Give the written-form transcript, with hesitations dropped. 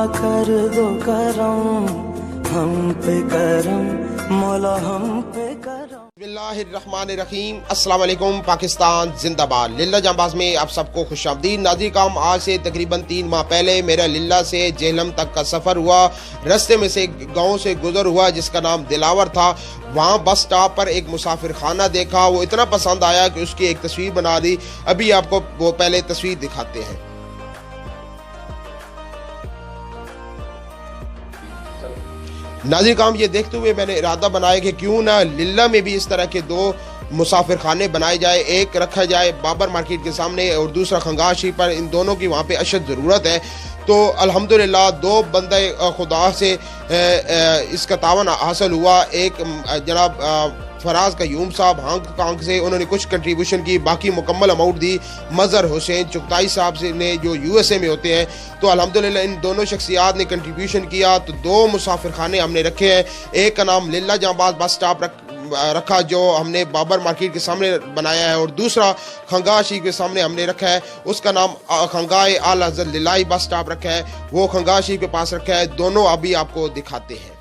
कर दो करम, हम पे करम मौला, हम पे करम। बिस्मिल्लाहिर्रहमानिर्रहीम। अस्सलाम वालेकुम। पाकिस्तान जिंदाबाद। लिल्ला जांबाज में आप सबको खुशामदीद। नाज़रीन काम आज से तकरीबन 3 माह पहले मेरा लिल्ला से जेहलम तक का सफ़र हुआ। रस्ते में से गांव से गुजर हुआ जिसका नाम दिलावर था। वहाँ बस स्टॉप पर एक मुसाफिर खाना देखा, वो इतना पसंद आया कि उसकी एक तस्वीर बना दी। अभी आपको वो पहले तस्वीर दिखाते हैं। नाज़रीन काम ये देखते हुए मैंने इरादा बनाया कि क्यों ना लिल्ला में भी इस तरह के 2 मुसाफिर खाने बनाए जाए। एक रखा जाए बाबर मार्केट के सामने और दूसरा खंगार शरीफ पर। इन दोनों की वहाँ पे अशद ज़रूरत है। तो अल्हम्दुलिल्लाह 2 बंदे खुदा से इसका तावन हासिल हुआ। एक जनाब फराज कयूम साहब हांग से, उन्होंने कुछ कंट्रीब्यूशन की, बाकी मुकम्मल अमाउंट दी मज़हर हुसैन चुगताई साहब से ने जो USA में होते हैं। तो अल्हम्दुलिल्लाह इन दोनों शख्सियात ने कंट्रीब्यूशन किया। तो 2 मुसाफिर खाने हमने रखे हैं। एक का नाम लिल्ला जांबाज बस स्टॉप रखा जो हमने बाबर मार्केट के सामने बनाया है, और दूसरा खंगार शरीफ के सामने हमने रखा है, उसका नाम खंगाए आला हज़रत लिल्लाई बस स्टॉप रखा है, वो खंगार शरीफ के पास रखा है। दोनों अभी आपको दिखाते हैं।